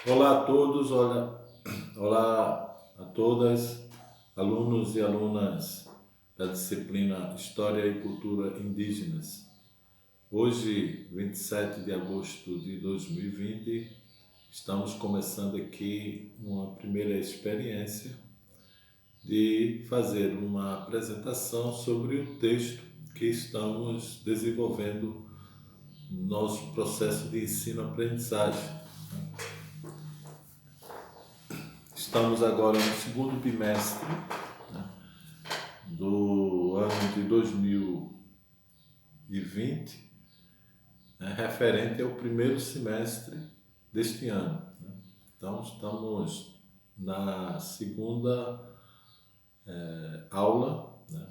Olá a todos, olá a todas, alunos e alunas da disciplina História e Cultura Indígenas. Hoje, 27 de agosto de 2020, estamos começando aqui uma primeira experiência de fazer uma apresentação sobre o texto que estamos desenvolvendo no nosso processo de ensino-aprendizagem. Estamos agora no segundo bimestre, né, do ano de 2020, referente ao primeiro semestre deste ano, né. Então, estamos na segunda aula, né,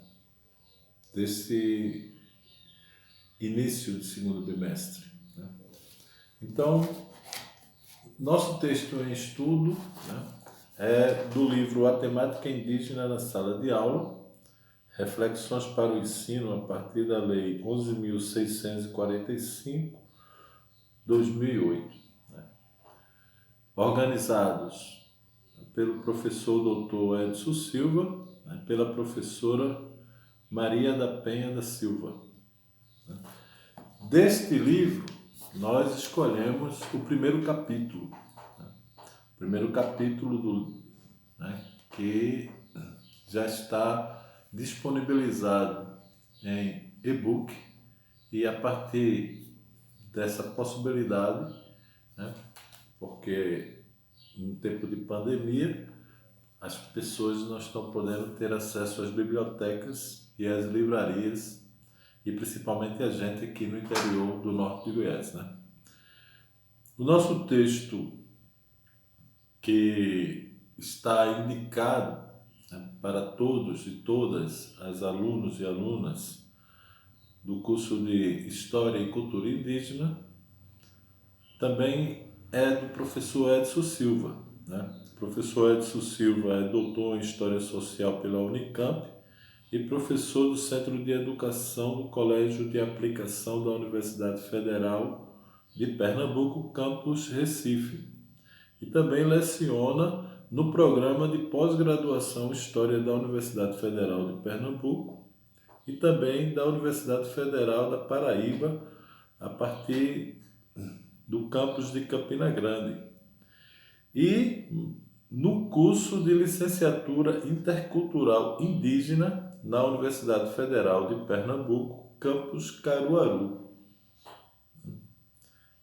desse início de segundo bimestre, né. Então, nosso texto em estudo, né, é do livro A Temática Indígena na Sala de Aula, Reflexões para o Ensino a partir da Lei 11.645, 2008, né? Organizados pelo professor Dr. Edson Silva, né, pela professora Maria da Penha da Silva, né? Deste livro, nós escolhemos o primeiro capítulo, né? O primeiro capítulo né, que já está disponibilizado em e-book, e a partir dessa possibilidade, né, porque no tempo de pandemia as pessoas não estão podendo ter acesso às bibliotecas e às livrarias, e principalmente a gente aqui no interior do norte de Goiás, né? O nosso texto, que está indicado, né, para todos e todas as alunos e alunas do curso de História e Cultura Indígena, também é do professor Edson Silva, né? O professor Edson Silva é doutor em História Social pela Unicamp e professor do Centro de Educação do Colégio de Aplicação da Universidade Federal de Pernambuco, campus Recife. E também leciona no programa de pós-graduação História da Universidade Federal de Pernambuco e também da Universidade Federal da Paraíba, a partir do campus de Campina Grande. E no curso de licenciatura intercultural indígena na Universidade Federal de Pernambuco, campus Caruaru.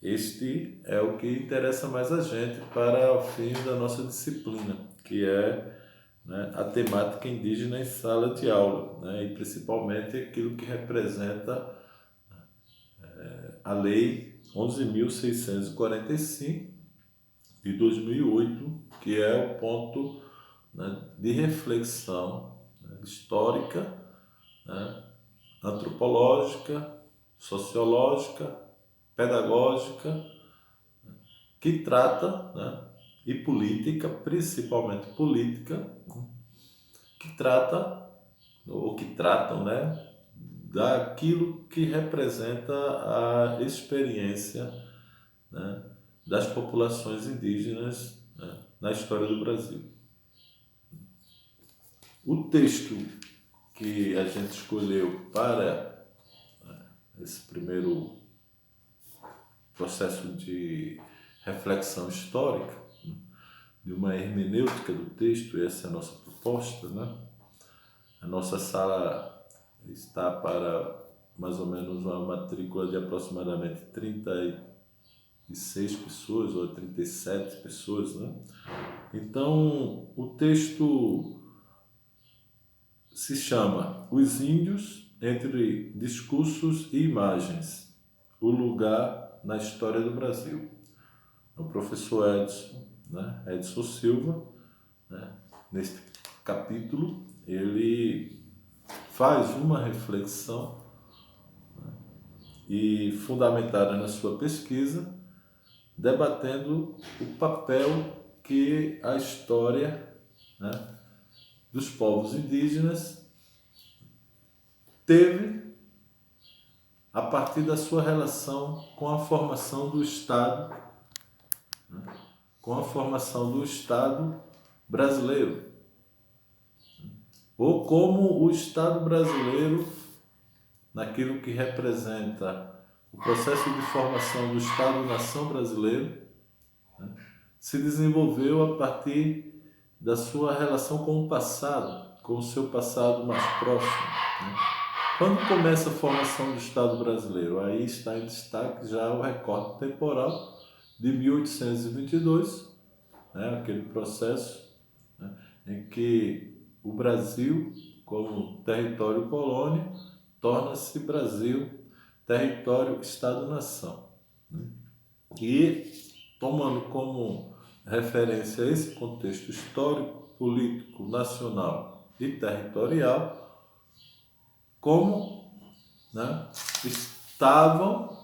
Este é o que interessa mais a gente para o fim da nossa disciplina, que é, né, a temática indígena em sala de aula, né, e principalmente aquilo que representa a Lei 11.645 de 2008, que é o ponto, né, de reflexão, né, histórica, né, antropológica, sociológica, pedagógica, que trata, né, e política, principalmente política, que trata, ou que tratam, né, daquilo que representa a experiência, né, das populações indígenas, né, na história do Brasil. O texto que a gente escolheu para, né, esse primeiro processo de reflexão histórica, né, de uma hermenêutica do texto, essa é a nossa proposta, né? A nossa sala está para mais ou menos uma matrícula de aproximadamente 36 pessoas ou 37 pessoas, né? Então, o texto se chama Os Índios entre Discursos e Imagens, o lugar na história do Brasil. O professor Edson, né, Edson Silva, né, neste capítulo, ele faz uma reflexão, né, e fundamentada na sua pesquisa, debatendo o papel que a história, né, dos povos indígenas teve a partir da sua relação com a formação do Estado, né, com a formação do Estado brasileiro, ou como o Estado brasileiro, naquilo que representa o processo de formação do Estado-nação brasileiro, né, se desenvolveu a partir da sua relação com o passado, com o seu passado mais próximo, né? Quando começa a formação do Estado brasileiro? Aí está em destaque já o recorte temporal de 1822, né, aquele processo, né, em que o Brasil, como território colônia, torna-se Brasil território Estado-nação. Né? E, tomando como referência esse contexto histórico, político, nacional e territorial, como, né, estavam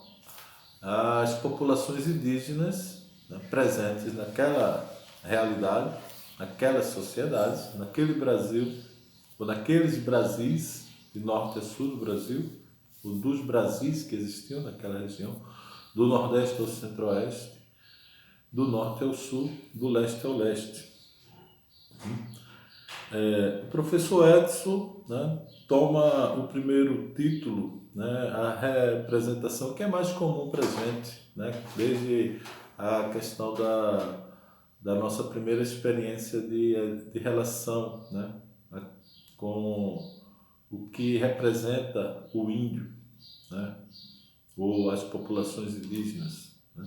as populações indígenas, né, presentes naquela realidade, naquelas sociedades, naquele Brasil, ou naqueles Brasis, de norte a sul do Brasil, ou dos Brasis que existiam naquela região, do nordeste ao centro-oeste, do norte ao sul, do leste ao leste. O professor Edson, né, toma o primeiro título, né, a representação que é mais comum para a gente, né, desde a questão da nossa primeira experiência de relação, né, com o que representa o índio, né, ou as populações indígenas, né,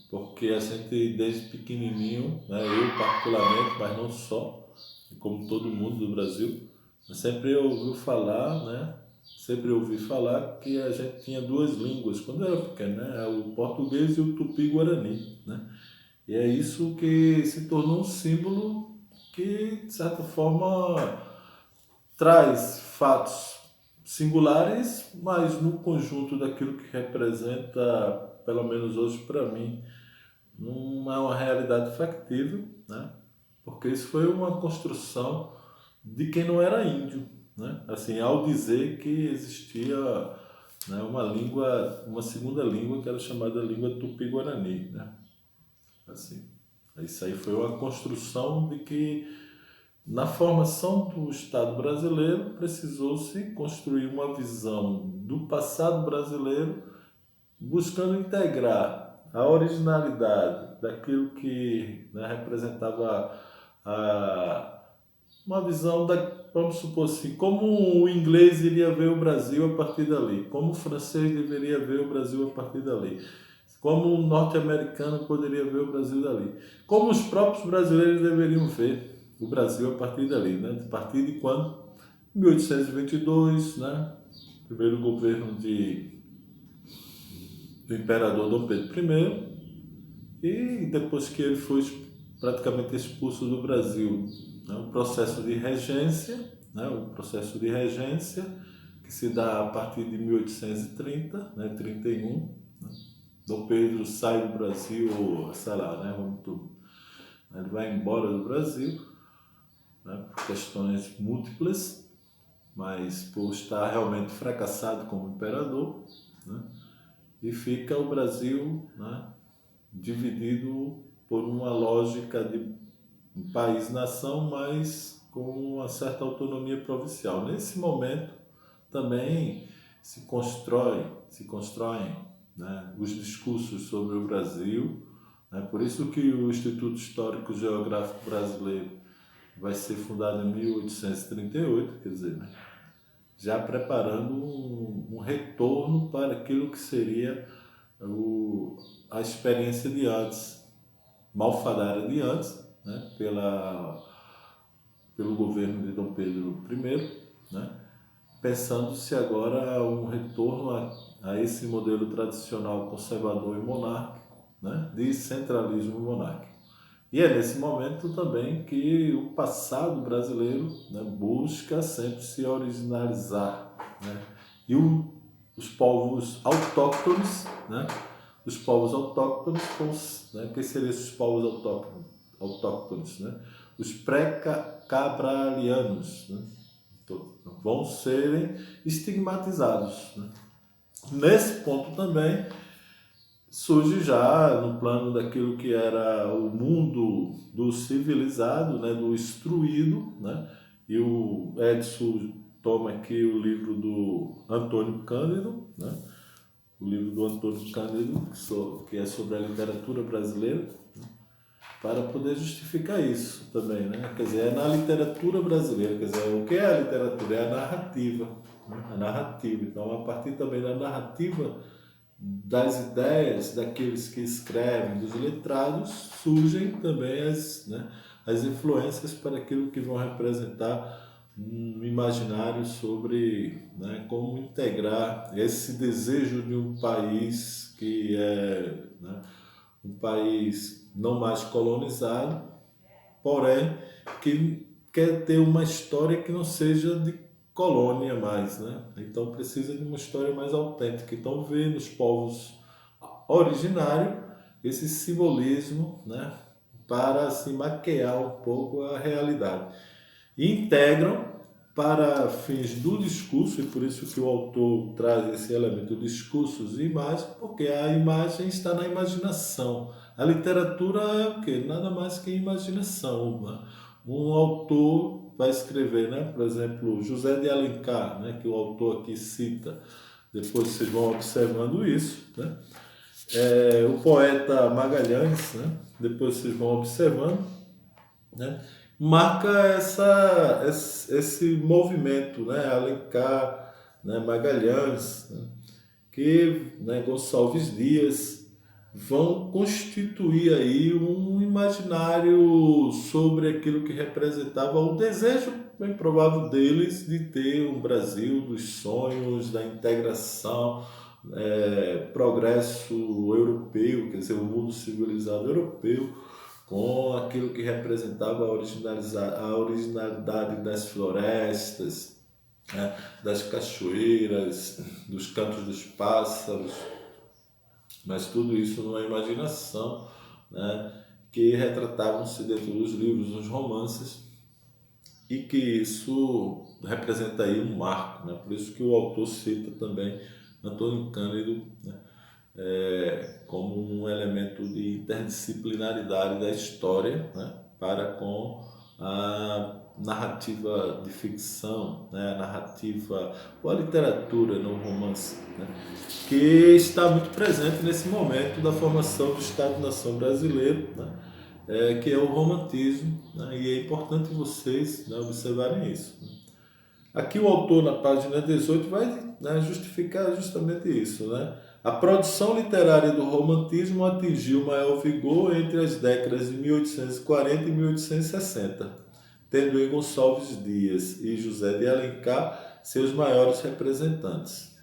porque a gente desde pequenininho, né, eu particularmente, mas não só, como todo mundo do Brasil, sempre ouviu falar, né? Sempre ouvi falar que a gente tinha duas línguas quando era pequeno, né? O português e o tupi-guarani, né? E é isso que se tornou um símbolo que, de certa forma, traz fatos singulares, mas no conjunto daquilo que representa, pelo menos hoje para mim, não é uma realidade factível, né? Porque isso foi uma construção de quem não era índio, né? Assim, ao dizer que existia, né, uma língua, uma segunda língua que era chamada língua tupi-guarani, né? Assim, isso aí foi uma construção de que na formação do Estado brasileiro precisou-se construir uma visão do passado brasileiro buscando integrar a originalidade daquilo que, né, representava uma visão vamos supor assim, como o inglês iria ver o Brasil a partir dali, como o francês deveria ver o Brasil a partir dali, como o norte-americano poderia ver o Brasil dali, como os próprios brasileiros deveriam ver o Brasil a partir dali, né? A partir de quando? 1822, né? Primeiro governo do imperador Dom Pedro I, e depois que ele foi praticamente expulso do Brasil, né, o processo de regência, né, o processo de regência que se dá a partir de 1830, né, 31, né, Dom Pedro sai do Brasil, sei lá, né, ele vai embora do Brasil, né, por questões múltiplas, mas por estar realmente fracassado como imperador, né, e fica o Brasil, né, dividido por uma lógica de um país-nação, mas com uma certa autonomia provincial. Nesse momento também se constroem, né, os discursos sobre o Brasil, né, por isso que o Instituto Histórico Geográfico Brasileiro vai ser fundado em 1838, quer dizer, né, já preparando um retorno para aquilo que seria a experiência de antes, malfadada de antes, né, pelo governo de Dom Pedro I, né, pensando-se agora um retorno a esse modelo tradicional conservador e monárquico, né, de centralismo monárquico. E é nesse momento também que o passado brasileiro, né, busca sempre se originalizar, né, e os povos autóctones, né, os povos autóctones, né, quem seriam esses povos autóctones, né? Os pré-cabralianos, né, vão serem estigmatizados, né? Nesse ponto também surge já no plano daquilo que era o mundo do civilizado, né, do instruído, né, e o Edson toma aqui o livro do Antônio Cândido, né, o livro do Antônio Cândido, que é sobre a literatura brasileira, para poder justificar isso também, né? Quer dizer, é na literatura brasileira, quer dizer, o que é a literatura? É a narrativa, né? A narrativa. Então, a partir também da narrativa, das ideias daqueles que escrevem, dos letrados, surgem também as influências para aquilo que vão representar um imaginário sobre, né, como integrar esse desejo de um país que é, né, um país não mais colonizado, porém que quer ter uma história que não seja de colônia mais, né? Então precisa de uma história mais autêntica. Então vê nos povos originários esse simbolismo, né? Para se maquiar um pouco a realidade. E integram para fins do discurso, e por isso que o autor traz esse elemento discursos e imagem, porque a imagem está na imaginação. A literatura é o quê? Nada mais que imaginação. Né? Um autor vai escrever, né? Por exemplo, José de Alencar, né? Que o autor aqui cita, depois vocês vão observando isso, né? O poeta Magalhães, né? Depois vocês vão observando, né? Marca esse movimento, né? Alencar, né? Magalhães, né? Que, né, Gonçalves Dias vão constituir aí um imaginário sobre aquilo que representava o desejo bem provável deles de ter um Brasil dos sonhos, da integração, progresso europeu, quer dizer, o mundo civilizado europeu, com aquilo que representava a originalidade das florestas, né, das cachoeiras, dos cantos dos pássaros, mas tudo isso numa imaginação, né, que retratavam-se dentro dos livros, dos romances, e que isso representa aí um marco, né? Por isso que o autor cita também Antônio Cândido, né, como um elemento de interdisciplinaridade da história, né, para com a narrativa de ficção, né, a narrativa ou a literatura no romance, né, que está muito presente nesse momento da formação do Estado-nação brasileiro, né, que é o romantismo, né, e é importante vocês, né, observarem isso. Né. Aqui o autor, na página 18, vai, né, justificar justamente isso. Né? A produção literária do romantismo atingiu maior vigor entre as décadas de 1840 e 1860, tendo em Gonçalves Dias e José de Alencar seus maiores representantes.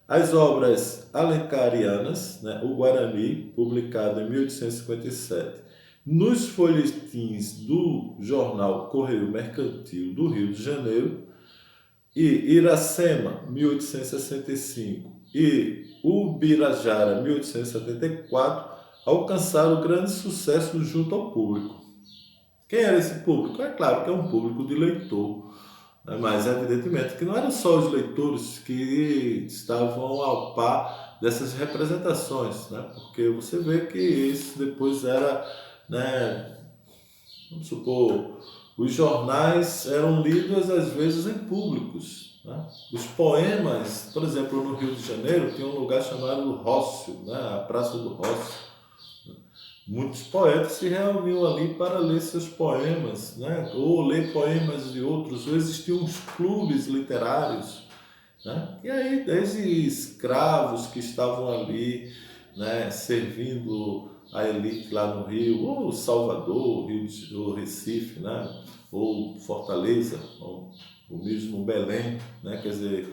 As obras alencarianas, né, o Guarani, publicado em 1857, nos folhetins do jornal Correio Mercantil do Rio de Janeiro, e Iracema, 1865, e Ubirajara, 1874, alcançaram grande sucesso junto ao público. Quem era esse público? É claro que é um público de leitor, né? Mas evidentemente que não eram só os leitores que estavam ao par dessas representações, né? Porque você vê que isso depois era, né, vamos supor, os jornais eram lidos às vezes em públicos. Né? Os poemas, por exemplo, no Rio de Janeiro, tinha um lugar chamado Rócio, né? A Praça do Rócio. Muitos poetas se reuniam ali para ler seus poemas, né? Ou ler poemas de outros, ou existiam uns clubes literários. Né? E aí, desde escravos que estavam ali, né, servindo a elite lá no Rio, ou Salvador, ou Recife, né, ou Fortaleza, ou o mesmo Belém, né, quer dizer,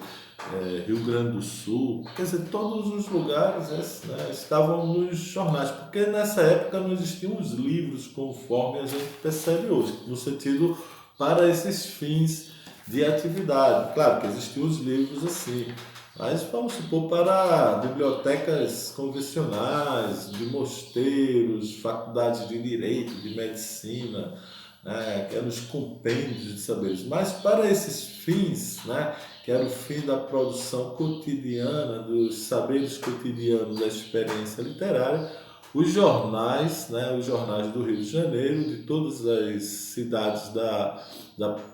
Rio Grande do Sul, quer dizer, todos os lugares, né, estavam nos jornais, porque nessa época não existiam os livros conforme a gente percebe hoje, no sentido para esses fins de atividade. Claro que existiam os livros assim, mas vamos supor para bibliotecas convencionais, de mosteiros, faculdades de direito, de medicina, né, que eram os compêndios de saberes. Mas para esses fins, né, que era o fim da produção cotidiana, dos saberes cotidianos da experiência literária, os jornais, né, os jornais do Rio de Janeiro, de todas as cidades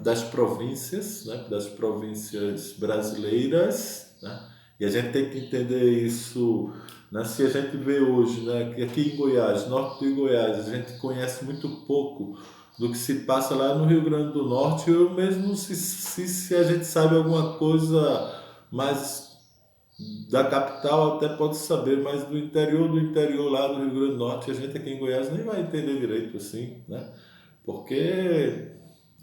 das províncias, né, das províncias brasileiras, né, e a gente tem que entender isso, né, se a gente vê hoje, né, que aqui em Goiás, norte de Goiás, a gente conhece muito pouco do que se passa lá no Rio Grande do Norte, ou mesmo se a gente sabe alguma coisa mais da capital, até pode saber, mas do interior lá do Rio Grande do Norte, a gente aqui em Goiás nem vai entender direito assim, né? Porque é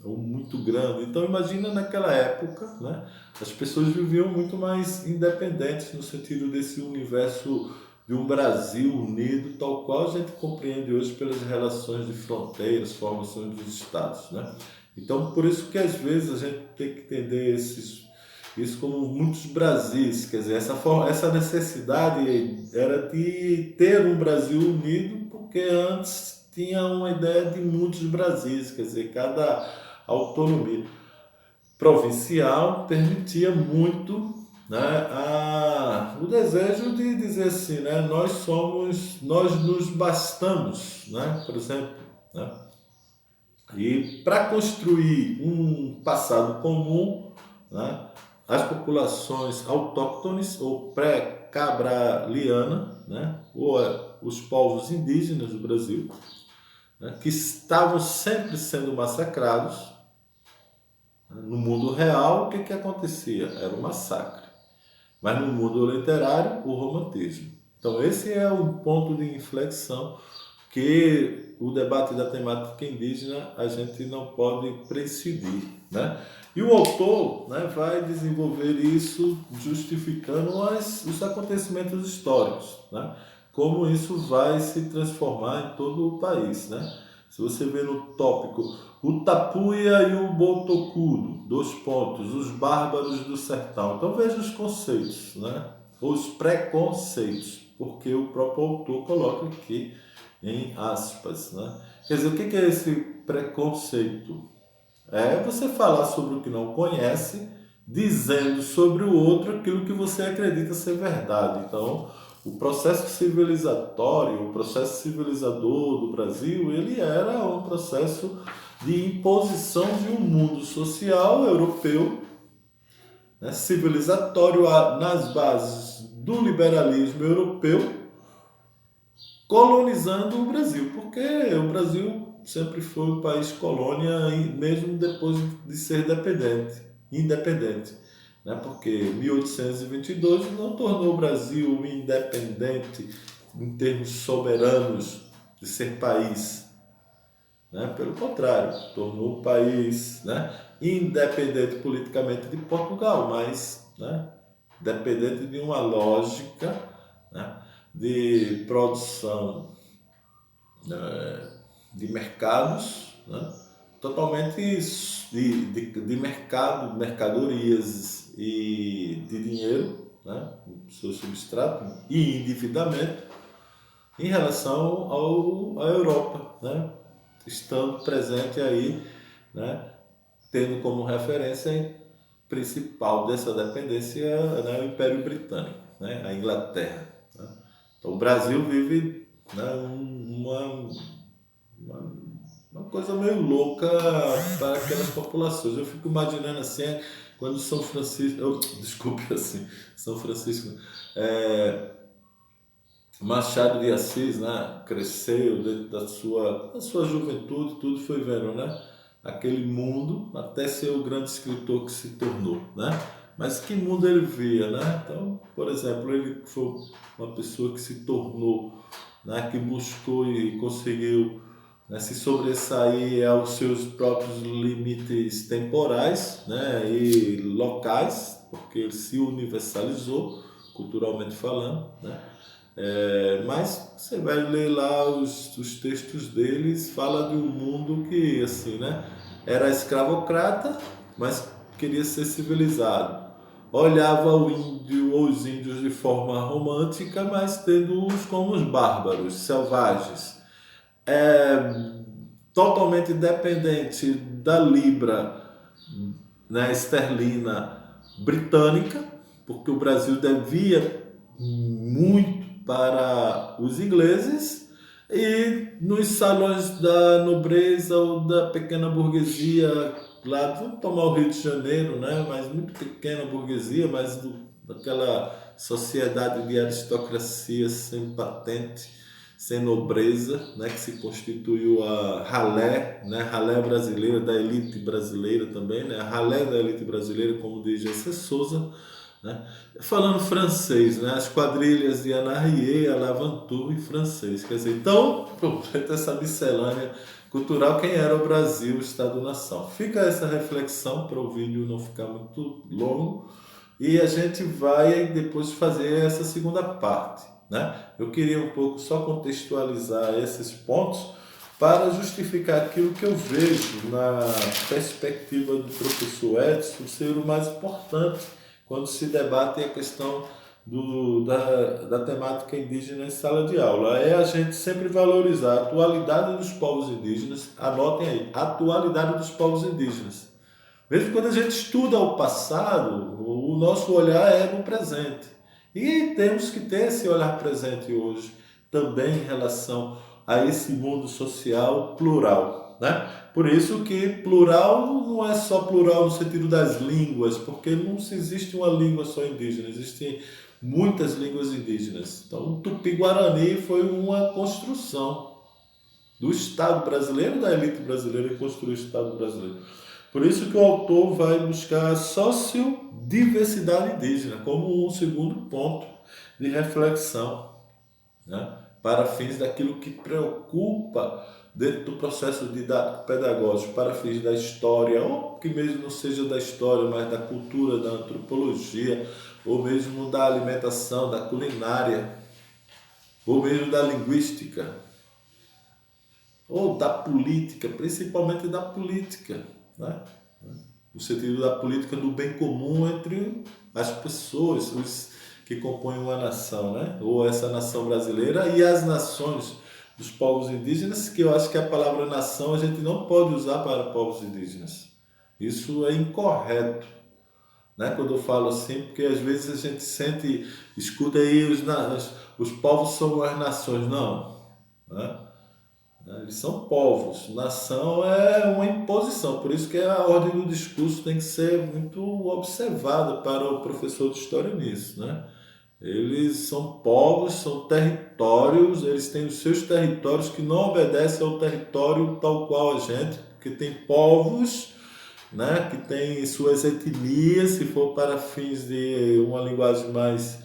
muito grande. Então imagina naquela época, né? As pessoas viviam muito mais independentes no sentido desse universo de um Brasil unido, tal qual a gente compreende hoje pelas relações de fronteiras, formações dos estados, né? Então por isso que às vezes a gente tem que entender isso como muitos Brasis, quer dizer, essa necessidade era de ter um Brasil unido, porque antes tinha uma ideia de muitos Brasis, quer dizer, cada autonomia provincial permitia muito, né, o desejo de dizer assim, né, nós nos bastamos, né, por exemplo, né, e para construir um passado comum, né, as populações autóctones ou pré-cabraliana, né, ou os povos indígenas do Brasil, né, que estavam sempre sendo massacrados, né. No mundo real, o que, que acontecia? Era um massacre. Mas no mundo literário, o romantismo. Então, esse é um ponto de inflexão que o debate da temática indígena a gente não pode prescindir, né? E o autor, né, vai desenvolver isso justificando os acontecimentos históricos, né? Como isso vai se transformar em todo o país, né? Se você vê no tópico o Tapuia e o Botocudo, dois pontos, os bárbaros do sertão. Então veja os conceitos, né? Os preconceitos, porque o próprio autor coloca aqui em aspas, né? Quer dizer, o que é esse preconceito? É você falar sobre o que não conhece, dizendo sobre o outro aquilo que você acredita ser verdade. Então, o processo civilizatório, o processo civilizador do Brasil, ele era um processo de imposição de um mundo social europeu, né, civilizatório nas bases do liberalismo europeu, colonizando o Brasil, porque o Brasil sempre foi um país colônia, mesmo depois de ser independente, né? Porque 1822 não tornou o Brasil independente em termos soberanos de ser país, né? Pelo contrário, tornou o país, né, independente politicamente de Portugal, mas, né, dependente de uma lógica, né, de produção, de mercados, né, totalmente de mercado, mercadorias e de dinheiro, né, seu substrato, e endividamento em relação à Europa, né, estando presente aí, né, tendo como referência principal dessa dependência, né, o Império Britânico, né, a Inglaterra, né. Então o Brasil vive, né, uma, uma coisa meio louca para aquelas populações. Eu fico imaginando assim, quando São Francisco, desculpe assim, São Francisco, é, Machado de Assis, né, cresceu dentro da sua juventude, tudo foi vendo, né, aquele mundo até ser o grande escritor que se tornou, né? Mas que mundo ele via, né? Então, por exemplo, ele foi uma pessoa que se tornou, né, que buscou e conseguiu, né, se sobressair aos seus próprios limites temporais, né, e locais, porque ele se universalizou, culturalmente falando, né? Mas você vai ler lá os textos deles, fala de um mundo que, assim, né, era escravocrata, mas queria ser civilizado. Olhava o índio ou os índios de forma romântica, mas tendo-os como os bárbaros, selvagens. Totalmente dependente da libra, né, esterlina, britânica, porque o Brasil devia muito para os ingleses, e nos salões da nobreza ou da pequena burguesia, lá, vamos tomar o Rio de Janeiro, né? Mas muito pequena burguesia, mas daquela sociedade de aristocracia sem patente, sem nobreza, né? Que se constituiu a ralé, né? Ralé brasileira, da elite brasileira também, né? A ralé da elite brasileira, como diz Gessé Souza, né? Falando francês, né? As quadrilhas de Anarrier, Alavantour em francês. Quer dizer, então, essa miscelânea cultural, quem era o Brasil, o Estado-nação. Fica essa reflexão para o vídeo não ficar muito longo e a gente vai depois fazer essa segunda parte, né? Eu queria um pouco só contextualizar esses pontos para justificar aquilo que eu vejo na perspectiva do professor Edson ser o mais importante quando se debate a questão da temática indígena em sala de aula. É a gente sempre valorizar a atualidade dos povos indígenas, anotem aí, a atualidade dos povos indígenas. Mesmo quando a gente estuda o passado, o nosso olhar é no presente. E temos que ter esse olhar presente hoje, também em relação a esse mundo social plural, né? Por isso que plural não é só plural no sentido das línguas, porque não se existe uma língua só indígena, existem muitas línguas indígenas. Então, o Tupi-Guarani foi uma construção do Estado brasileiro, da elite brasileira, que construiu o Estado brasileiro. Por isso que o autor vai buscar a sociodiversidade indígena como um segundo ponto de reflexão, né? Para fins daquilo que preocupa dentro do processo didático pedagógico, para fins da história, ou que mesmo não seja da história, mas da cultura, da antropologia, ou mesmo da alimentação, da culinária, ou mesmo da linguística, ou da política, principalmente da política, né? No sentido da política do bem comum entre as pessoas, os que compõem uma nação, né? Ou essa nação brasileira e as nações dos povos indígenas, que eu acho que a palavra nação a gente não pode usar para povos indígenas. Isso é incorreto, né? Quando eu falo assim, porque às vezes a gente sente, escuta aí os povos são as nações, não, né? Eles são povos. Nação é uma imposição. Por isso que a ordem do discurso tem que ser muito observada para o professor de história nisso, né? Eles são povos, são territórios, eles têm os seus territórios que não obedecem ao território tal qual a gente, porque tem povos, né, que têm suas etnias, se for para fins de uma linguagem mais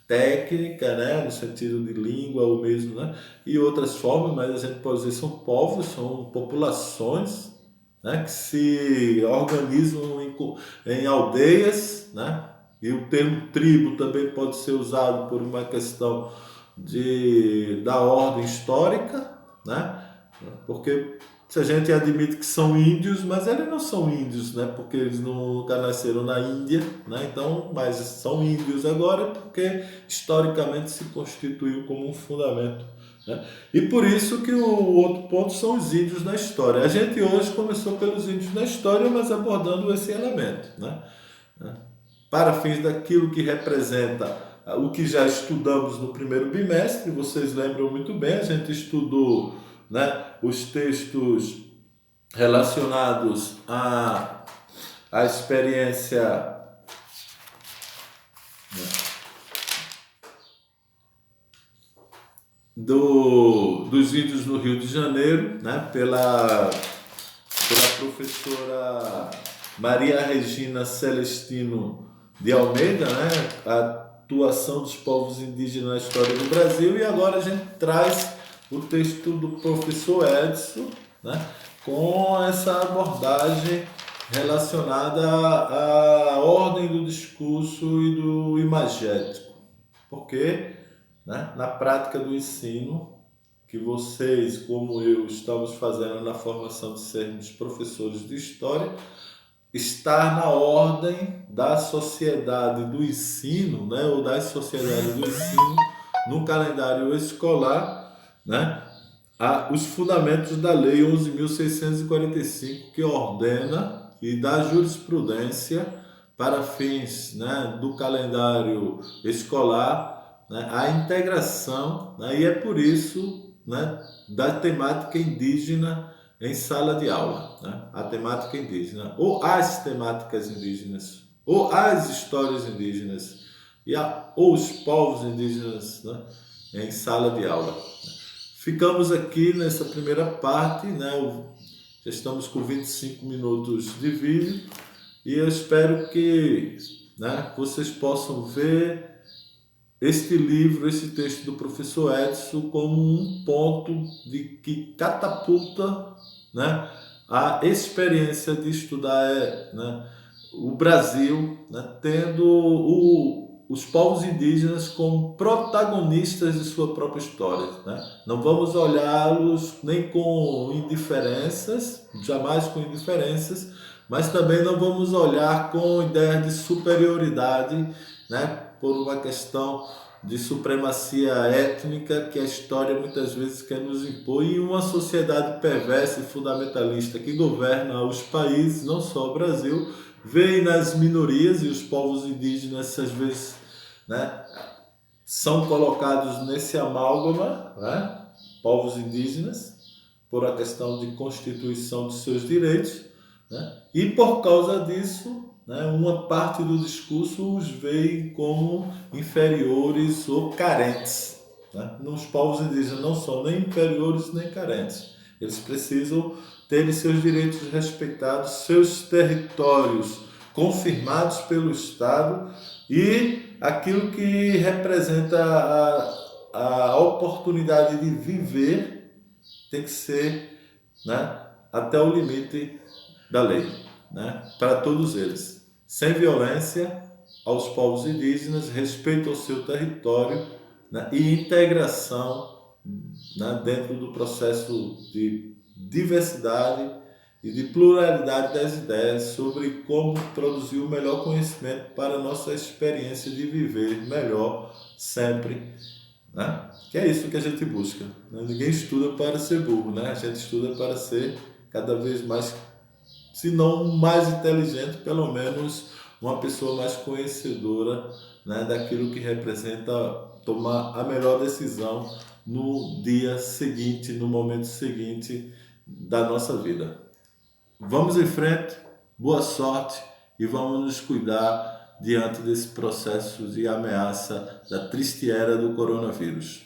técnica, né, no sentido de língua ou mesmo, né, e outras formas, mas a gente pode dizer são povos, são populações, né, que se organizam em aldeias, né, e o termo tribo também pode ser usado por uma questão da ordem histórica, né, porque se a gente admite que são índios, mas eles não são índios, né? Porque eles nunca nasceram na Índia, né? Então, mas são índios agora porque historicamente se constituiu como um fundamento, né? E por isso que o outro ponto são os índios na história. A gente hoje começou pelos índios na história, mas abordando esse elemento, né? Para fins daquilo que representa o que já estudamos no primeiro bimestre, vocês lembram muito bem, a gente estudou, né, os textos relacionados à experiência, né, dos índios no Rio de Janeiro, né, pela professora Maria Regina Celestino de Almeida, né, a atuação dos povos indígenas na história do Brasil, e agora a gente traz o texto do professor Edson, né, com essa abordagem relacionada à ordem do discurso e do imagético. Porque, né, na prática do ensino, que vocês, como eu, estamos fazendo na formação de sermos professores de história, estar na ordem da sociedade do ensino, né, ou das sociedades do ensino no calendário escolar, né, os fundamentos da Lei 11.645, que ordena e dá jurisprudência, para fins, né, do calendário escolar, né, a integração, né, e é por isso, né, da temática indígena em sala de aula, né, a temática indígena, ou as temáticas indígenas, ou as histórias indígenas, ou os povos indígenas, né, em sala de aula. Ficamos aqui nessa primeira parte, né, já estamos com 25 minutos de vídeo, e eu espero que, né, vocês possam ver este livro, esse texto do professor Edson como um ponto de que catapulta, né, a experiência de estudar, né, o Brasil, né, tendo os povos indígenas como protagonistas de sua própria história. Né? Não vamos olhá-los nem com indiferenças, jamais com indiferenças, mas também não vamos olhar com ideia de superioridade, né, por uma questão de supremacia étnica que a história muitas vezes quer nos impor, e uma sociedade perversa e fundamentalista que governa os países, não só o Brasil, vê nas minorias, e os povos indígenas às vezes, né, são colocados nesse amálgama, né, povos indígenas, por a questão de constituição de seus direitos, né, e por causa disso, né, uma parte do discurso os vê como inferiores ou carentes. Né? Os povos indígenas não são nem inferiores nem carentes. Eles precisam ter seus direitos respeitados, seus territórios confirmados pelo Estado, e aquilo que representa a oportunidade de viver tem que ser, né, até o limite da lei, né, para todos eles, sem violência aos povos indígenas, respeito ao seu território, né, e integração, né, dentro do processo de diversidade e de pluralidade das ideias sobre como produzir o melhor conhecimento para a nossa experiência de viver melhor sempre, né? Que é isso que a gente busca. Né? Ninguém estuda para ser burro, né? A gente estuda para ser cada vez mais, se não mais inteligente, pelo menos uma pessoa mais conhecedora, né, daquilo que representa tomar a melhor decisão no dia seguinte, no momento seguinte da nossa vida. Vamos em frente, boa sorte, e vamos nos cuidar diante desse processo de ameaça da triste era do coronavírus.